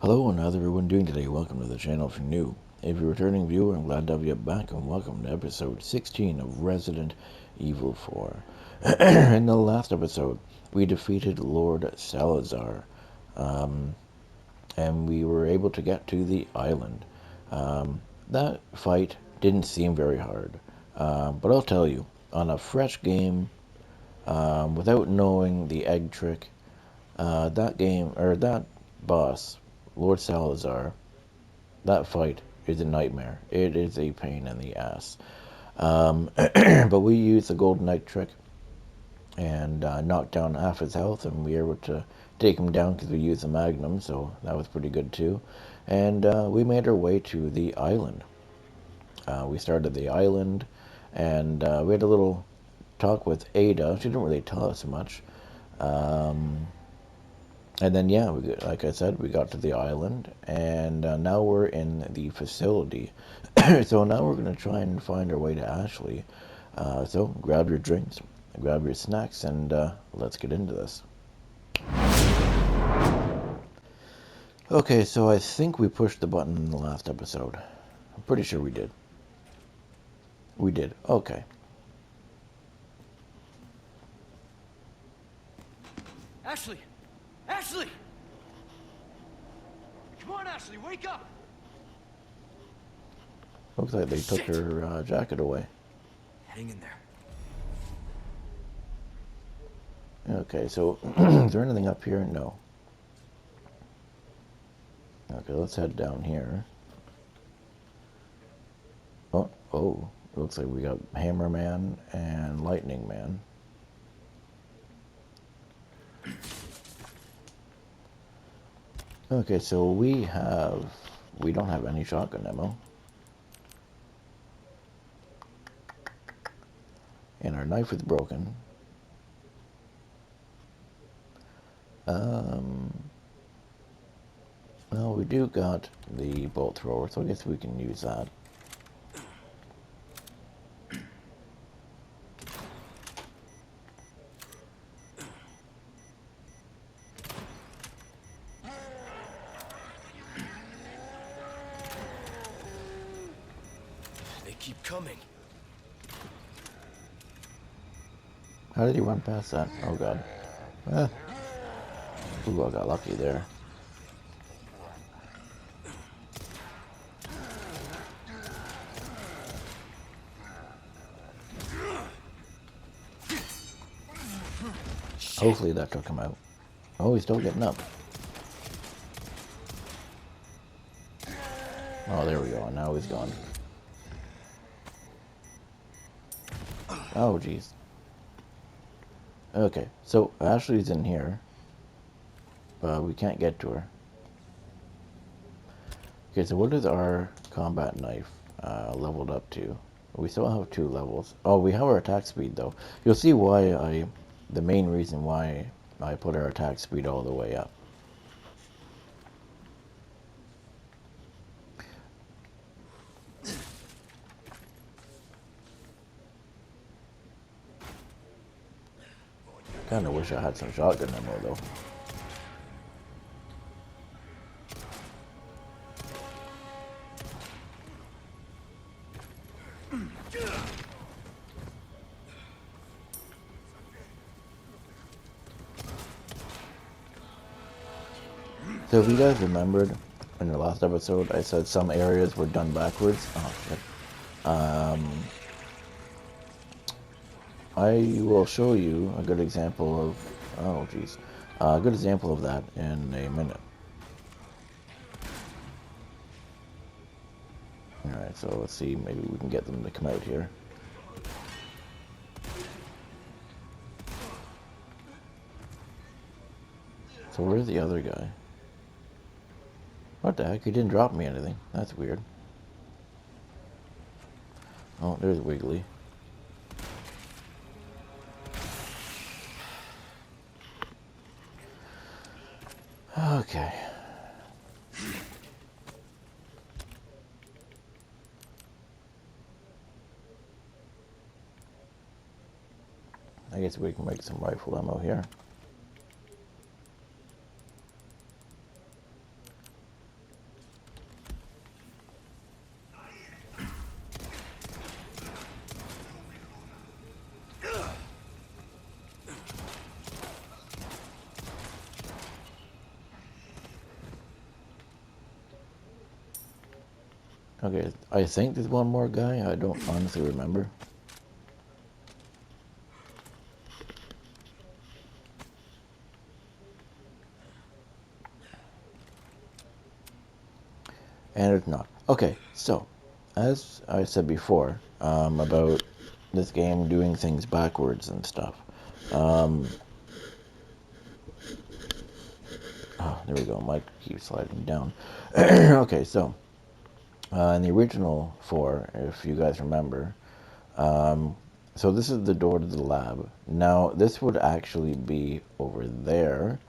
Hello and how's everyone doing today? Welcome to the channel if you're new. If you're a returning viewer, I'm glad to have you back and welcome to episode 16 of Resident Evil 4. In the last episode, we defeated Lord Salazar, and we were able to get to the island. That fight didn't seem very hard, but I'll tell you, on a fresh game, without knowing the egg trick, that boss, Lord Salazar, that fight is a nightmare. It is a pain in the ass. But we used the golden egg trick and knocked down half his health, and we were able to take him down because we used the magnum, so that was pretty good too. And we made our way to the island. We started the island, and we had a little talk with Ada. She didn't really tell us much. And then, yeah, like I said, we got to the island, and now we're in the facility. So now we're going to try and find our way to Ashley. So grab your drinks, grab your snacks, and let's get into this. Okay, so I think we pushed the button in the last episode. I'm pretty sure we did. We did. Okay. Ashley! Ashley! Come on, Ashley, wake up! Looks like they took her jacket away. Hang in there. Okay, so is there anything up here? No. Okay, let's head down here. Oh, looks like we got Hammer Man and Lightning Man. Okay, so we don't have any shotgun ammo. And our knife is broken. Well, we do got the bolt thrower, so I guess we can use that. They keep coming. How did he run past that? Oh god. Ooh, I got lucky there. Hopefully that took him out. Oh, he's still getting up. Oh, there we go. Now he's gone. Oh, jeez. Okay, so Ashley's in here, but we can't get to her. Okay, so what is our combat knife leveled up to? We still have 2 levels. Oh, we have our attack speed, though. You'll see why the main reason why I put our attack speed all the way up. Kinda wish I had some shotgun ammo, though. So if you guys remembered, in the last episode, I said some areas were done backwards. Oh, shit. I will show you a good example of... Oh, jeez. A good example of that in a minute. Alright, so let's see. Maybe we can get them to come out here. So where's the other guy? What the heck? He didn't drop me anything. That's weird. Oh, there's Wiggly. Okay. I guess we can make some rifle ammo here. Okay, I think there's one more guy. I don't honestly remember. And it's not. Okay, so, as I said before, about this game doing things backwards and stuff. Um, oh, there we go. Mike keeps sliding down. Okay, so, in the original 4, if you guys remember, so this is the door to the lab. Now, this would actually be over there,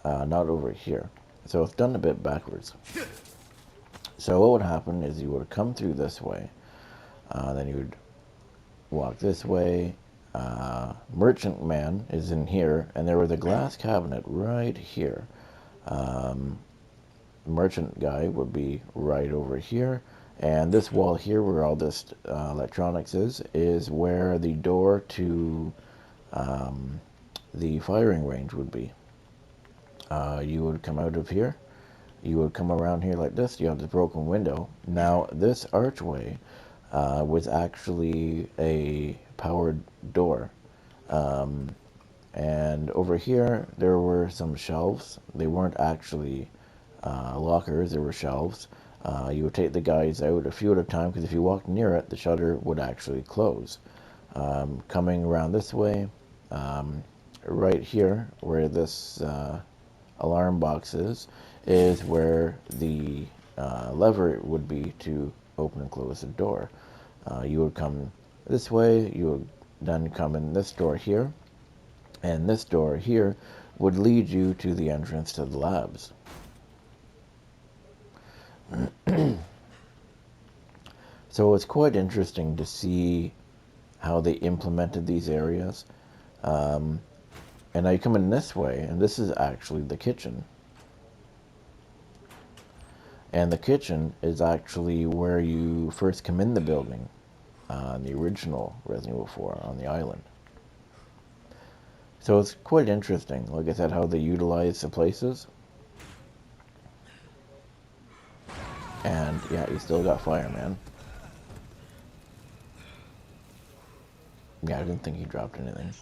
not over here. So it's done a bit backwards. So what would happen is you would come through this way, then you would walk this way. Merchant Man is in here, and there was a glass cabinet right here. Merchant guy would be right over here, and this wall here, where all this electronics is where the door to the firing range would be. You would come out of here. You would come around here like this. You have this broken window. Now, this archway was actually a powered door. And over here, there were some shelves. They weren't actually lockers, they were shelves. You would take the guys out a few at a time because if you walked near it, the shutter would actually close. Coming around this way, right here, where this alarm box is where the lever would be to open and close the door. You would come this way, you would then come in this door here, and this door here would lead you to the entrance to the labs. So it's quite interesting to see how they implemented these areas. And now you come in this way, and this is actually the kitchen. And the kitchen is actually where you first come in the building, in the original Resident Evil 4 on the island. So it's quite interesting, like I said, how they utilize the places. And yeah, you still got fire, man. Yeah, I didn't think he dropped anything.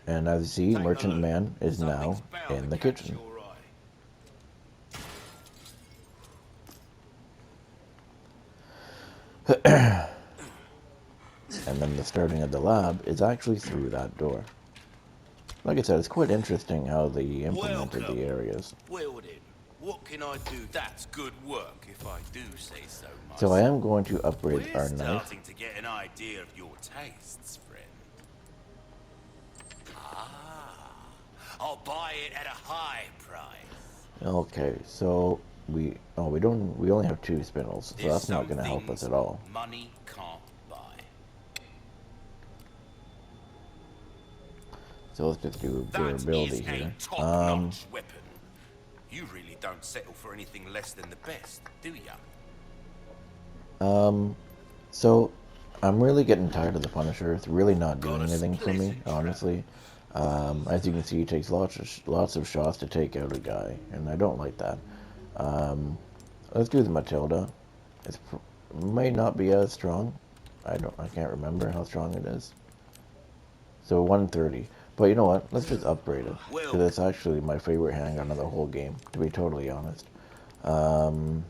And as you see, Merchant Man is now in the kitchen. And then the starting of the lab is actually through that door. Like I said, it's quite interesting how they implemented the areas. What can I do? That's good work, if I do say so myself. So I am going to upgrade We're our knife. starting to get an idea of your tastes, friend. Ah, I'll buy it at a high price. Okay, so we only have 2 spindles, so that's not going to help us at all. Money can't buy. So let's just do That durability is here. a top-notch weapon. You really don't settle for anything less than the best, do ya? So I'm really getting tired of the Punisher. It's really not doing anything for me, honestly. As you can see, it takes lots of shots to take out a guy, and I don't like that. Let's do the Matilda. It may not be as strong. I can't remember how strong it is. So 130. But you know what? Let's just upgrade it. Because it's actually my favorite handgun of the whole game, to be totally honest. Boom,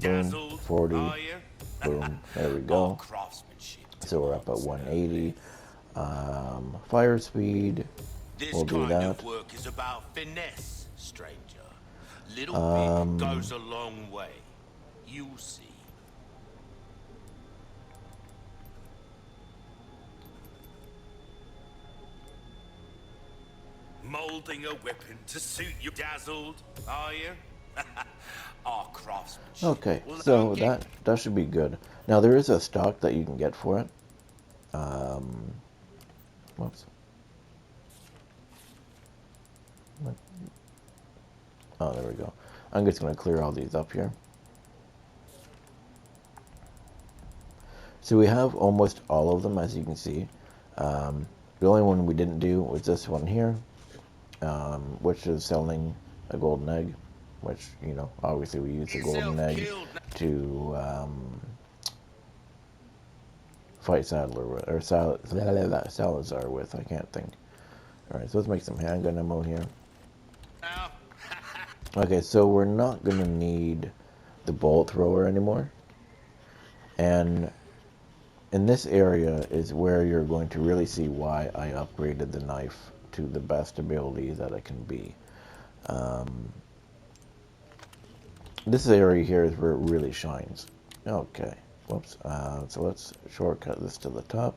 40. Boom, there we go. So we're up at 180. Fire speed, we'll do that. This kind of work is about finesse, stranger. Little bit goes a long way. You'll see. Molding a weapon to suit you, dazzled, are you? Our craftsmanship. Okay, so that should be good. Now there is a stock that you can get for it. Whoops. Oh, there we go. I'm just going to clear all these up here. So we have almost all of them, as you can see. The only one we didn't do was this one here, which is selling a golden egg. which, you know, obviously we use the golden Yourself egg killed. to fight Sadler with, or Salazar with. I can't think. All right, so let's make some handgun ammo here. Now. Okay, so we're not gonna need the bullet thrower anymore, and in this area is where you're going to really see why I upgraded the knife to the best ability that it can be. This area here is where it really shines. Okay, whoops. So let's shortcut this to the top.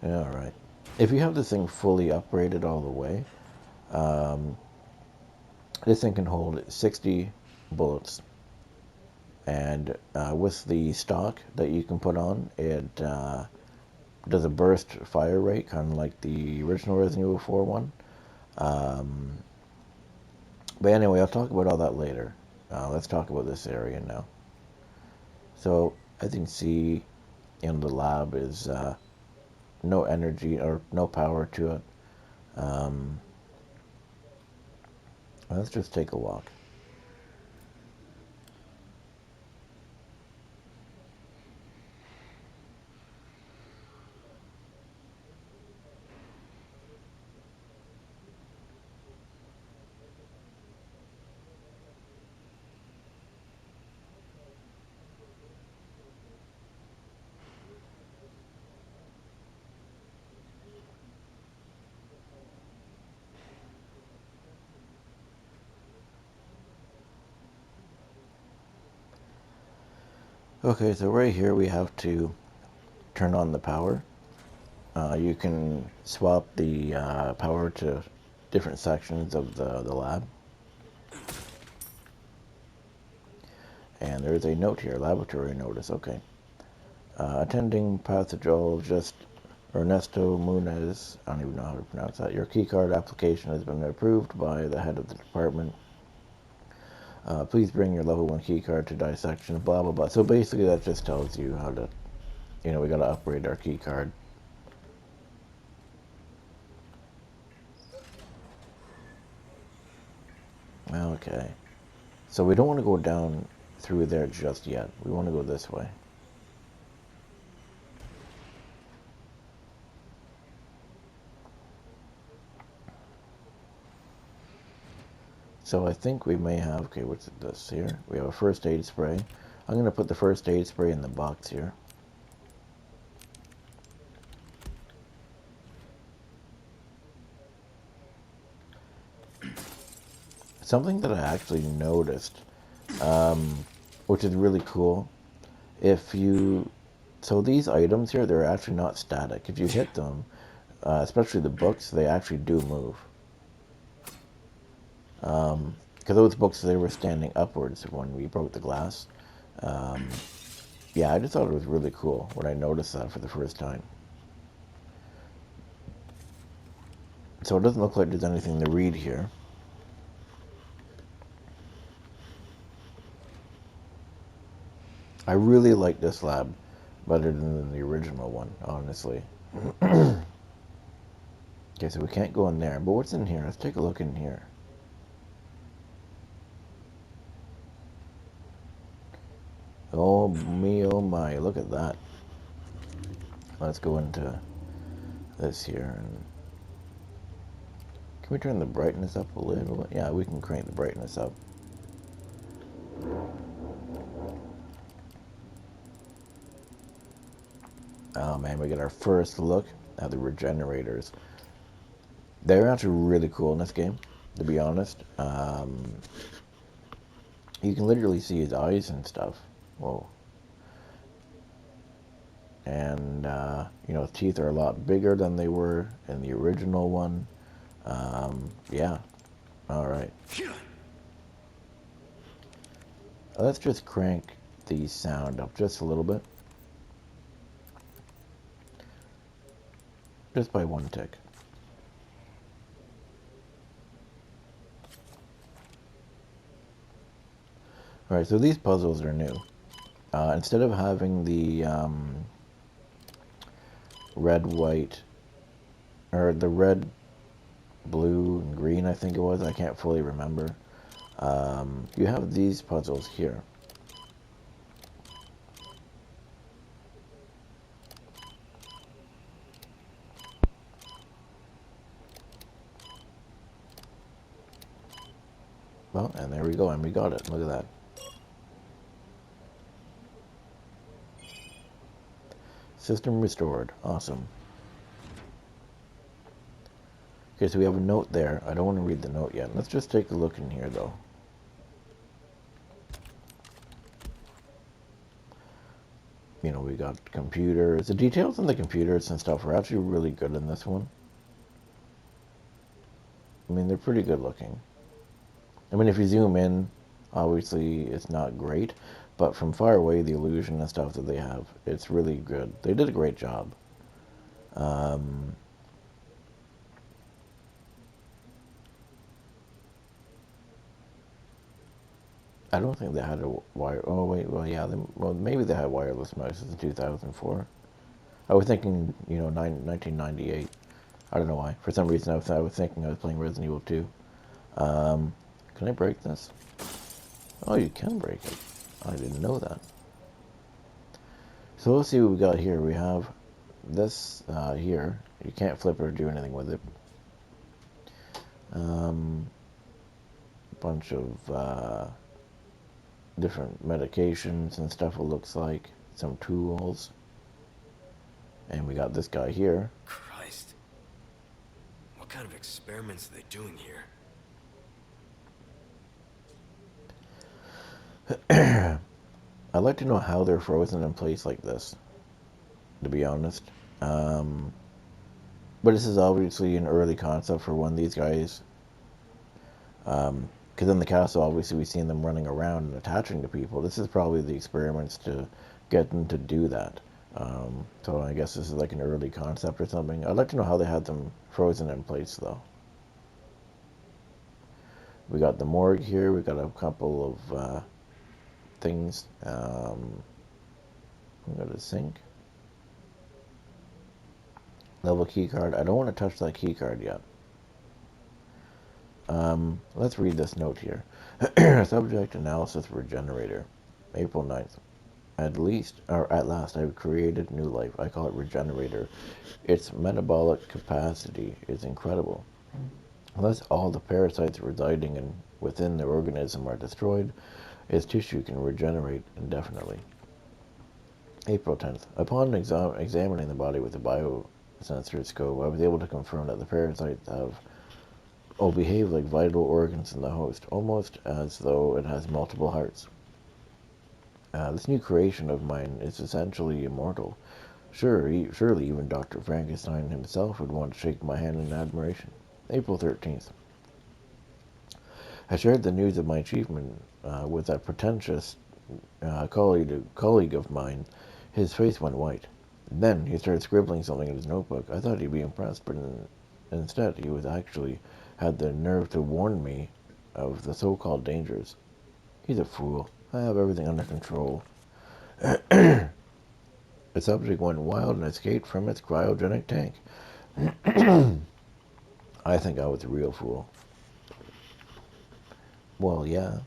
All right. If you have this thing fully upgraded all the way, this thing can hold 60 bullets. And with the stock that you can put on, it does a burst fire rate, kind of like the original Resident Evil 4 one. But anyway, I'll talk about all that later. Let's talk about this area now. So, as you can see in the lab is no energy or no power to it. Let's just take a walk. Okay, so right here we have to turn on the power. You can swap the power to different sections of the lab. And there's a note here, laboratory notice, okay. Attending pathologist Ernesto Munez, I don't even know how to pronounce that. Your keycard application has been approved by the head of the department. Please bring your level 1 keycard to dissection, blah, blah, blah. So basically that just tells you how to, you know, we gotta upgrade our keycard. Okay. So we don't want to go down through there just yet. We want to go this way. So I think we may have, okay, what's this here? We have a first aid spray. I'm going to put the first aid spray in the box here. Something that I actually noticed, which is really cool, if you, so these items here, they're actually not static. If you hit them, especially the books, they actually do move. Because those books, they were standing upwards when we broke the glass. Yeah, I just thought it was really cool when I noticed that for the first time. So it doesn't look like there's anything to read here. I really like this lab better than the original one, honestly. Okay, so we can't go in there. But what's in here? Let's take a look in here. Oh me, oh my, look at that. Let's go into this here. And can we turn the brightness up a little bit? Yeah, we can crank the brightness up. Oh man, we get our first look at the regenerators. They're actually really cool in this game, to be honest. You can literally see his eyes and stuff. Whoa. And, you know, his teeth are a lot bigger than they were in the original one. Yeah. Alright. Let's just crank the sound up just a little bit. Just by one tick. Alright, so these puzzles are new. Instead of having the red, white, or the red blue and green, I think it was. I can't fully remember. You have these puzzles here. Well, and there we go, and we got it. Look at that. System restored. Awesome. Okay, so we have a note there. I don't want to read the note yet. Let's just take a look in here, though. You know, we got computers. The details on the computers and stuff are actually really good in this one. I mean, they're pretty good looking. I mean, if you zoom in, obviously it's not great, but from far away, the illusion and stuff that they have, it's really good. They did a great job. Um, I don't think they had a wire. Oh wait, well yeah, well maybe they had wireless mice in 2004. I was thinking, 1998. I don't know why. For some reason, I was thinking I was playing Resident Evil 2. Can I break this? Oh, you can break it. I didn't know that. So let's see what we got here. We have this here. You can't flip it or do anything with it. Bunch of different medications and stuff, it looks like. Some tools. And we got this guy here. Christ. What kind of experiments are they doing here? I'd like to know how they're frozen in place like this, to be honest. But this is obviously an early concept for one of these guys. Because in the castle, obviously, we've seen them running around and attaching to people. This is probably the experiments to get them to do that. So I guess this is like an early concept or something. I'd like to know how they had them frozen in place, though. We got the morgue here. We got a couple of things. We got a sink. Level key card. I don't want to touch that key card yet. Let's read this note here. Subject analysis regenerator. April 9th. At last, I've created new life. I call it regenerator. Its metabolic capacity is incredible. Unless all the parasites residing within the organism are destroyed, its tissue can regenerate indefinitely. April 10th. Upon examining the body with a biosensor scope, I was able to confirm that the parasites behave like vital organs in the host, almost as though it has multiple hearts. This new creation of mine is essentially immortal. Surely even Dr. Frankenstein himself would want to shake my hand in admiration. April 13th. I shared the news of my achievement with that pretentious colleague of mine. His face went white. Then he started scribbling something in his notebook. I thought he'd be impressed, but instead he was actually had the nerve to warn me of the so-called dangers. He's a fool. I have everything under control. The subject went wild and escaped from its cryogenic tank. I think I was a real fool. Well, yeah.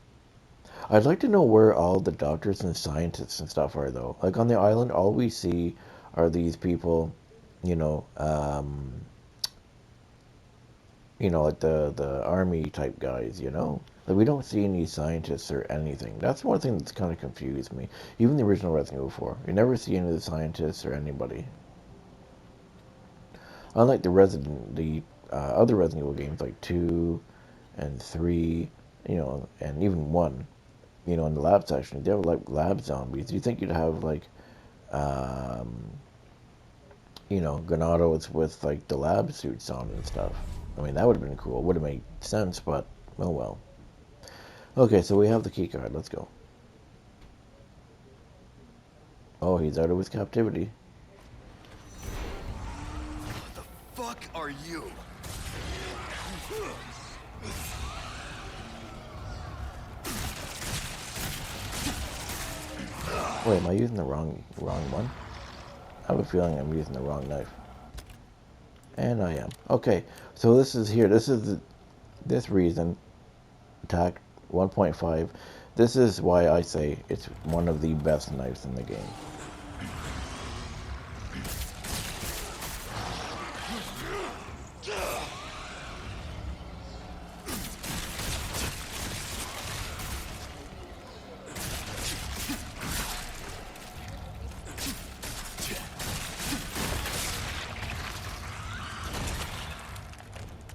I'd like to know where all the doctors and scientists and stuff are, though. Like on the island, all we see are these people, you know, like the army type guys, Like we don't see any scientists or anything. That's one thing that's kind of confused me. Even the original Resident Evil 4, you never see any of the scientists or anybody. Unlike the other Resident Evil games like 2 and 3, and even 1, in the lab section, they have like lab zombies. You think you'd have like, Granados with like the lab suits on and stuff. I mean, that would have been cool. Would have made sense, but oh well. Okay, so we have the key card. Let's go. Oh, he's out of his captivity. What the fuck are you? Wait, am I using the wrong one? I have a feeling I'm using the wrong knife. And I am. Okay, so this is here. This reason, attack 1.5. This is why I say it's one of the best knives in the game.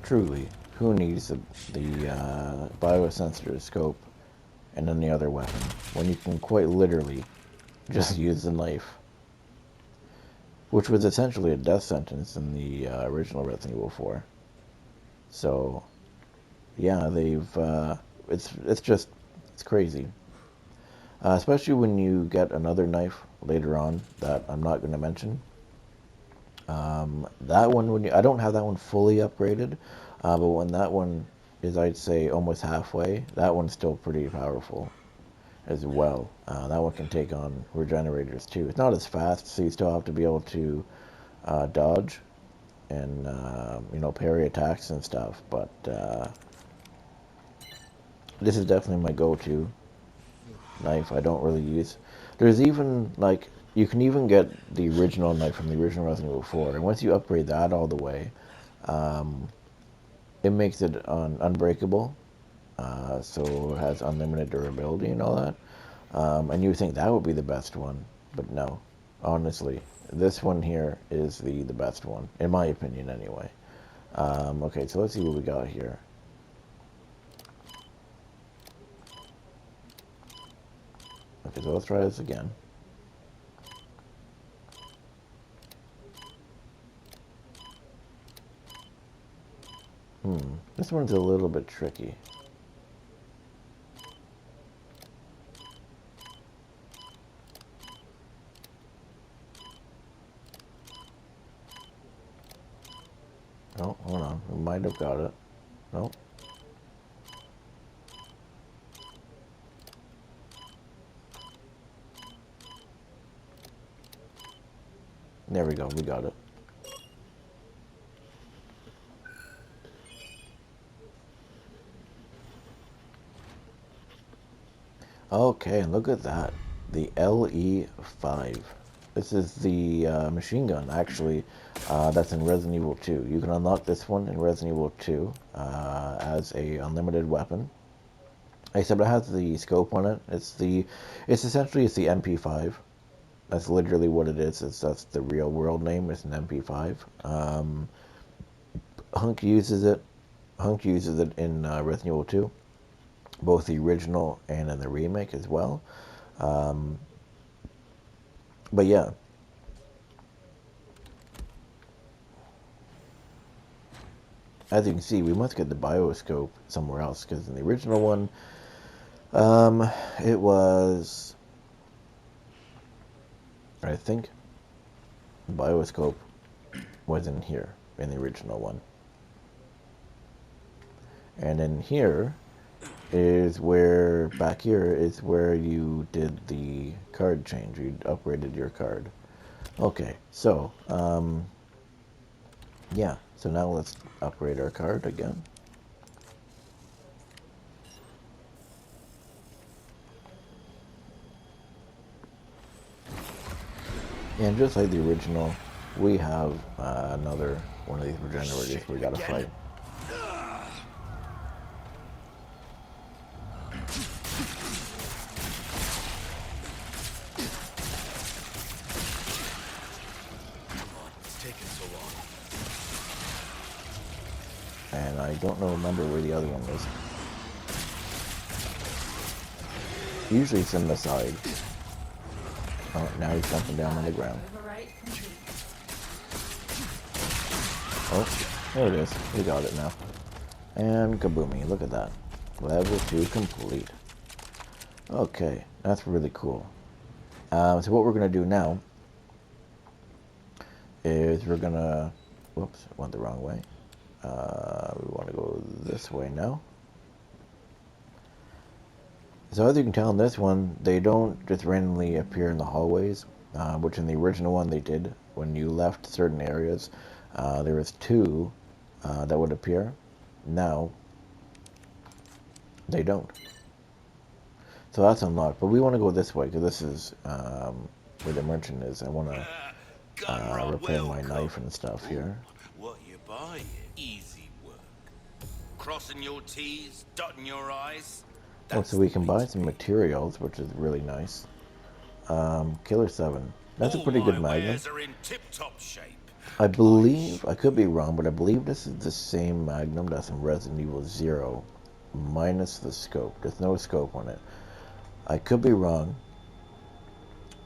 Truly, who needs the biosensor scope and any other weapon when you can quite literally just use the knife, which was essentially a death sentence in the original Resident Evil 4. So yeah, they've it's just it's crazy, especially when you get another knife later on that I'm not going to mention. That one, I don't have that one fully upgraded, but when that one is, I'd say, almost halfway, that one's still pretty powerful as well. That one can take on regenerators too. It's not as fast, so you still have to be able to dodge and parry attacks and stuff. But this is definitely my go-to knife. I don't really use. There's even like you can even get the original knife from the original Resident Evil 4, and once you upgrade that all the way, it makes it unbreakable. So it has unlimited durability and all that. And you would think that would be the best one, but no. Honestly, this one here is the best one, in my opinion, anyway. Okay, so let's see what we got here. Okay, so let's try this again. This one's a little bit tricky. Oh, hold on. We might have got it. Nope. There we go. We got it. Okay, look at that. The LE5. This is the machine gun, actually, that's in Resident Evil 2. You can unlock this one in Resident Evil 2 as a unlimited weapon. Except it has the scope on it. It's the MP5. That's literally what it is. That's the real world name. It's an MP5. Hunk uses it. Hunk uses it in Resident Evil 2, both the original and in the remake as well. Um, but yeah, as you can see, we must get the bioscope somewhere else because in the original one, um, it was, I think, the bioscope was in here in the original one, and in here is where back here is where you did the card change. You upgraded your card. Okay, so yeah. So now let's upgrade our card again. And just like the original, we have another one of these regenerators we gotta fight. It's taking so long. And I don't remember where the other one was. Usually it's in the side. Oh, now he's jumping down on the ground. Oh, there it is. We got it now. And kaboomy, look at that. Level 2 complete. Okay, that's really cool. So what we're going to do now is we're going to... Whoops, went the wrong way. We want to go this way now. So as you can tell in this one, they don't just randomly appear in the hallways, which in the original one they did. When you left certain areas, There was two that would appear. Now they don't. So that's unlocked. But we want to go this way because this is where the merchant is. I want to Gunrod, repair my welcome. knife and stuff Ooh, here. what you buying? Easy work. Crossing your T's, dotting your I's. Oh, so That's we the can way buy to some be. materials, which is really nice. Killer 7. That's a All pretty good my magnum. wares are in tip-top shape. I I believe, I assure could be you. wrong, but I believe this is the same magnum that's in Resident Evil 0, minus the scope. There's no scope on it. I could be wrong,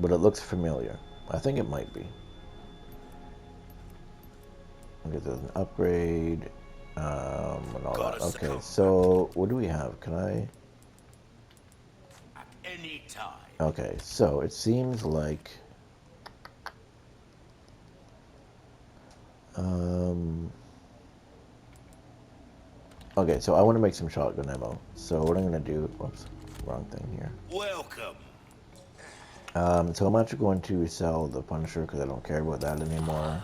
but it looks familiar. I think it might be. Okay, there's an upgrade, and all Gotta that. Okay, succumb so what do we have? Can I... at any time. Okay, so it seems like... Um, okay, so I want to make some shotgun ammo. So what I'm going to do... Whoops, wrong thing here. Welcome. So I'm actually going to sell the Punisher because I don't care about that anymore.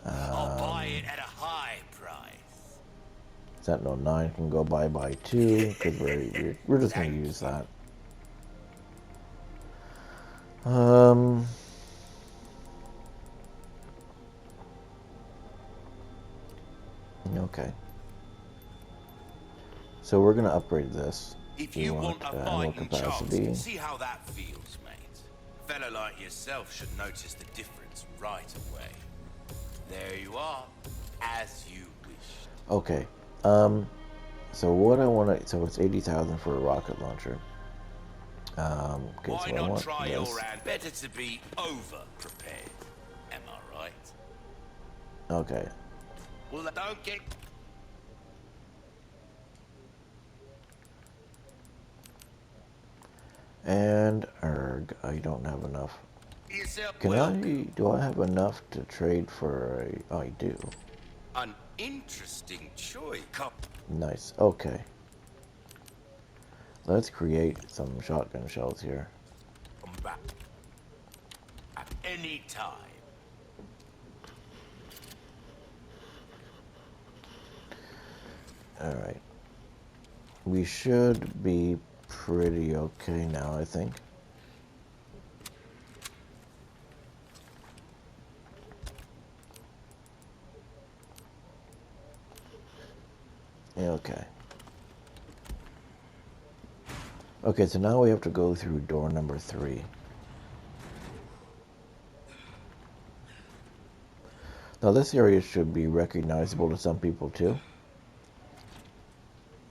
I'll buy it at a high price. Sentinel 9 can go bye-bye too because we're just going to Thank use you. that. Um, okay. So we're going to upgrade this. If We you want want a ammo fighting chance, capacity. see how that feels, mate. A fella like yourself should notice the difference right away. There you are, as you wished. Okay. Um, so what I want to... So it's 80,000 for a rocket launcher. Okay, Why so I not want try your this. hand? Better to be over-prepared. Am I right? Okay. Well, don't get... And, erg, I don't have enough. yourself Can welcome. I... Do I have enough to trade for a... Oh, I do. An interesting choice. Come Nice. Okay. Let's create some shotgun shells here. back at any time. Alright. We should be pretty okay now, I think. Okay. Okay, so now we have to go through door number 3. Now this area should be recognizable to some people too.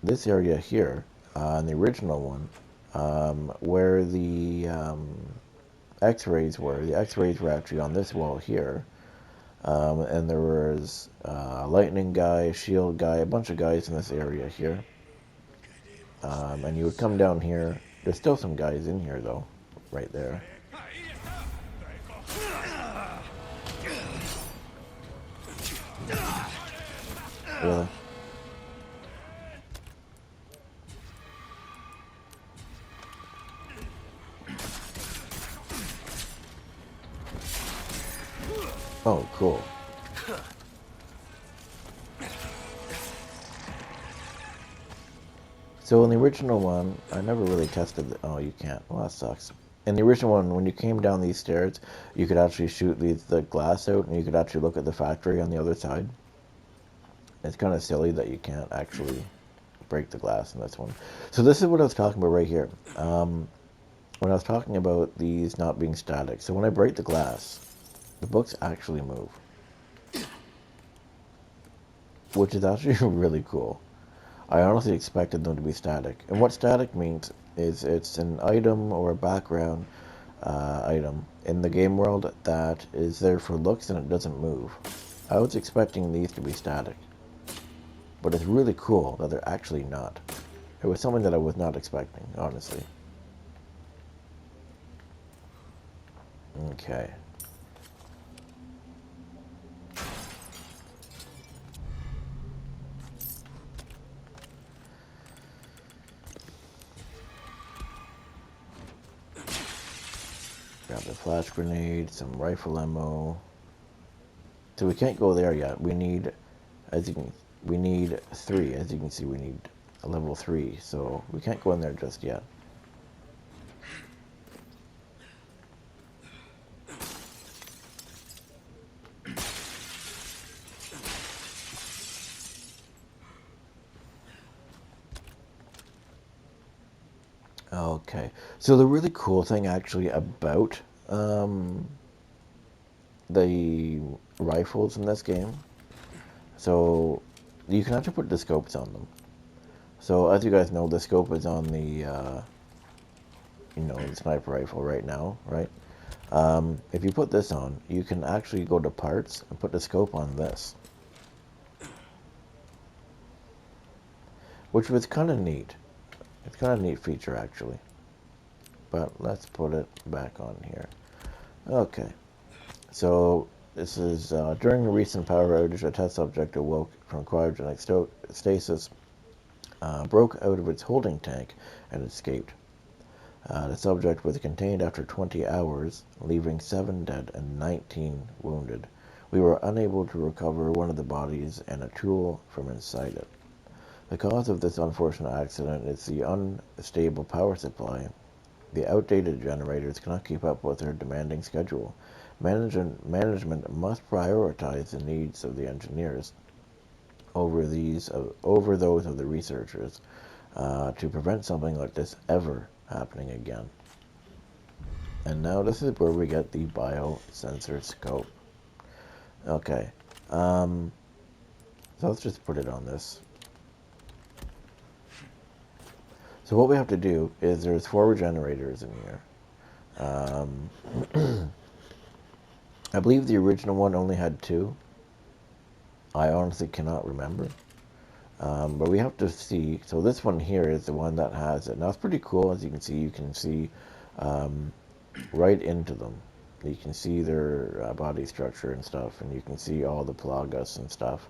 This area here, in the original one, where the X-rays were, the X-rays were actually on this wall here. And there was a lightning guy, a shield guy, a bunch of guys in this area here. And you would come down here. There's still some guys in here though, right there. Really? Oh, cool. So in the original one, I never really tested the... Oh, you can't. Well, that sucks. In the original one, when you came down these stairs, you could actually shoot the glass out, and you could actually look at the factory on the other side. It's kind of silly that you can't actually break the glass in this one. So this is what I was talking about right here. When I was talking about these not being static. So when I break the glass, the books actually move. Which is actually really cool. I honestly expected them to be static. And what static means is it's an item or a background item in the game world that is there for looks and it doesn't move. I was expecting these to be static. But it's really cool that they're actually not. It was something that I was not expecting, honestly. Okay. Grab the flash grenade, some rifle ammo. So we can't go there yet. We need, as you can, we need 3. As you can see, we need a level 3. So we can't go in there just yet. Okay. So the really cool thing actually about the rifles in this game, so you can actually put the scopes on them. So as you guys know, the scope is on the the sniper rifle right now, right? If you put this on, you can actually go to parts and put the scope on this, which was kind of neat. It's kind of a neat feature actually. But let's put it back on here. Okay. So this is during a recent power outage, a test subject awoke from cryogenic stasis, broke out of its holding tank, and escaped. The subject was contained after 20 hours, leaving 7 dead and 19 wounded. We were unable to recover one of the bodies and a tool from inside it. The cause of this unfortunate accident is the unstable power supply. The outdated generators cannot keep up with their demanding schedule. Management must prioritize the needs of the engineers over those of the researchers to prevent something like this ever happening again. And now this is where we get the biosensor scope. Okay, so let's just put it on this. So what we have to do is there's 4 generators in here. I believe the original one only had 2. I honestly cannot remember. But we have to see. So this one here is the one that has it. Now it's pretty cool. As you can see right into them. You can see their body structure and stuff, and you can see all the plagas and stuff.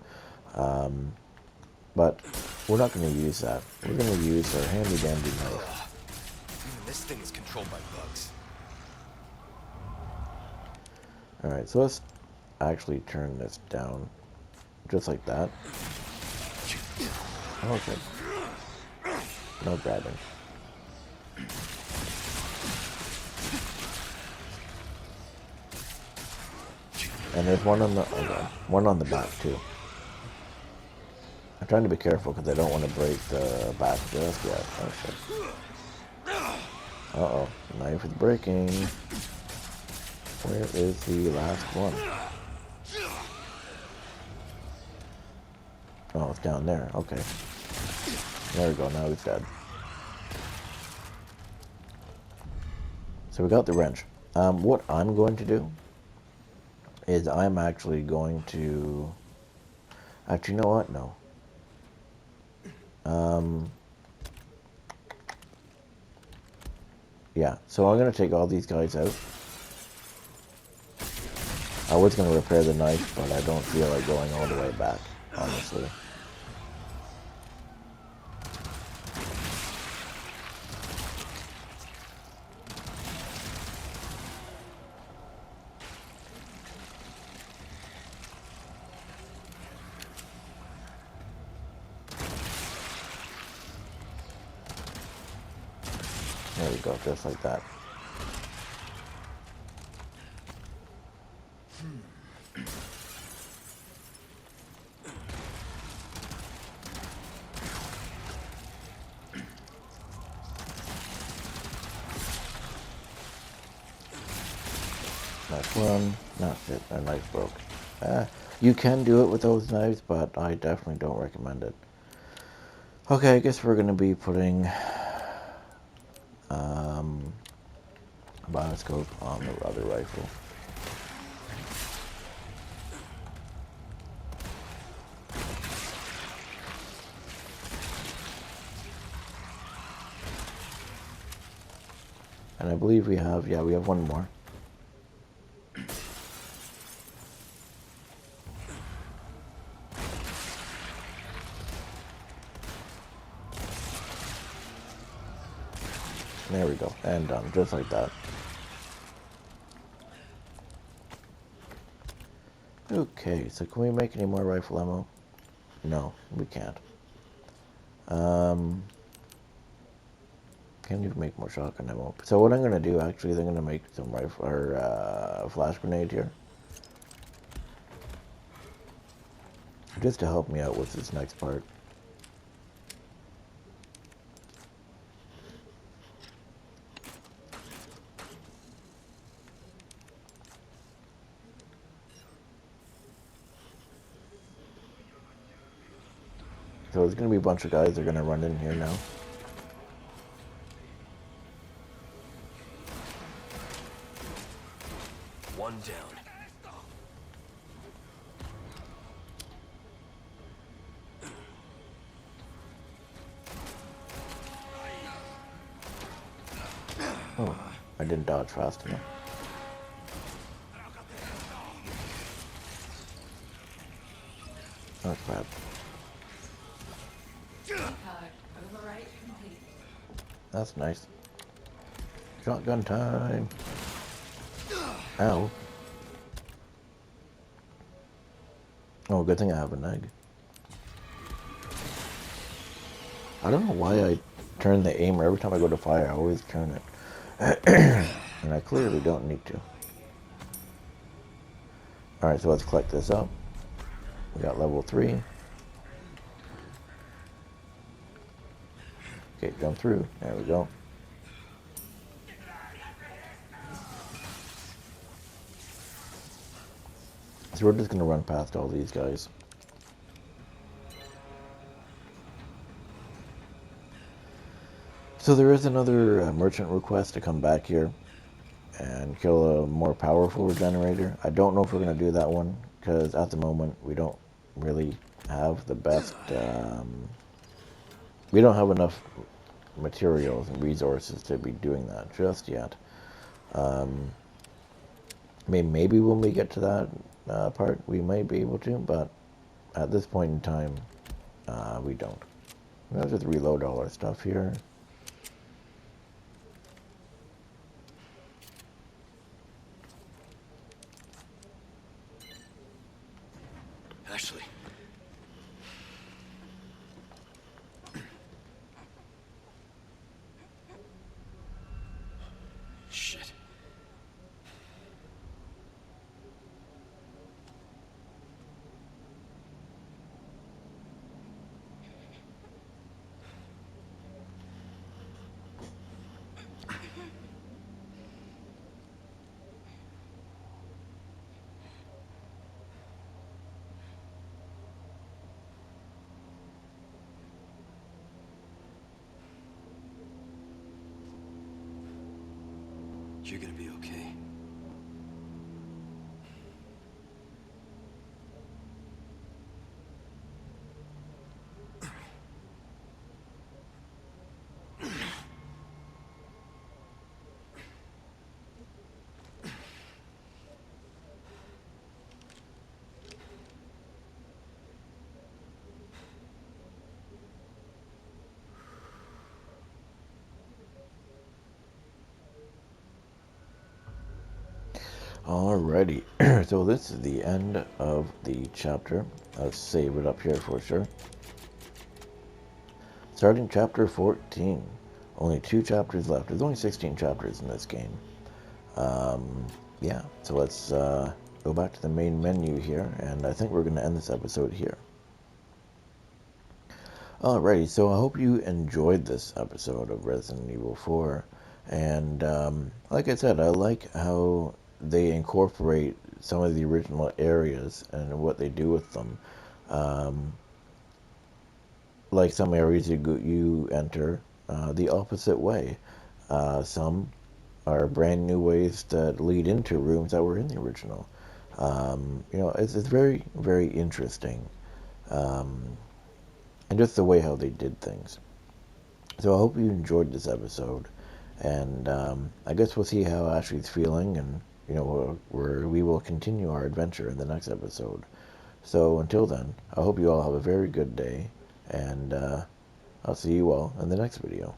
But we're not going to use that. We're going to use our handy-dandy knife. Even this thing is controlled by bugs. Alright, so let's actually turn this down. Just like that. Okay. No grabbing. And there's one on the back too. I'm trying to be careful because I don't want to break the back just yet. Oh shit. Uh-oh. The knife is breaking. Where is the last one? Oh, it's down there. Okay. There we go. Now he's dead. So we got the wrench. What I'm going to do is I'm actually going to... Actually, you know what? No. Yeah, so I'm going to take all these guys out. I was going to repair the knife, but I don't feel like going all the way back, honestly. There we go, just like that. Nice one. That's it. Our knife broke. You can do it with those knives, but I definitely don't recommend it. Okay, I guess we're going to be putting a bioscope on the other rifle. And I believe we have one more. There we go, and done, just like that. Okay, so can we make any more rifle ammo? No, we can't. Um, can't even make more shotgun ammo. So what I'm gonna do actually is I'm gonna make some rifle or flash grenade here, just to help me out with this next part. So there's gonna be a bunch of guys that are gonna run in here now. One down. Oh, I didn't dodge fast enough. Oh crap. That's nice. Shotgun time. Ow. Oh, good thing I have an egg. I don't know why I turn the aimer. Every time I go to fire, I always turn it. And I clearly don't need to. Alright, so let's collect this up. We got level 3. Okay, jump through. There we go. So we're just going to run past all these guys. So there is another merchant request to come back here and kill a more powerful regenerator. I don't know if we're going to do that one, because at the moment we don't really have the best... we don't have enough materials and resources to be doing that just yet. Maybe when we get to that part, we might be able to, but at this point in time, we don't. Let's just reload all our stuff here. Ashley. Shit. You're gonna be okay. Alrighty, so this is the end of the chapter. Let's save it up here for sure. Starting chapter 14. Only 2 chapters left. There's only 16 chapters in this game. Yeah, so let's go back to the main menu here, and I think we're going to end this episode here. Alrighty, so I hope you enjoyed this episode of Resident Evil 4. And like I said, I like how they incorporate some of the original areas and what they do with them. Like some areas you enter the opposite way. Some are brand new ways that lead into rooms that were in the original. It's very, very interesting. And just the way how they did things. So I hope you enjoyed this episode, and I guess we'll see how Ashley's feeling, and we will continue our adventure in the next episode. So until then, I hope you all have a very good day, and I'll see you all in the next video.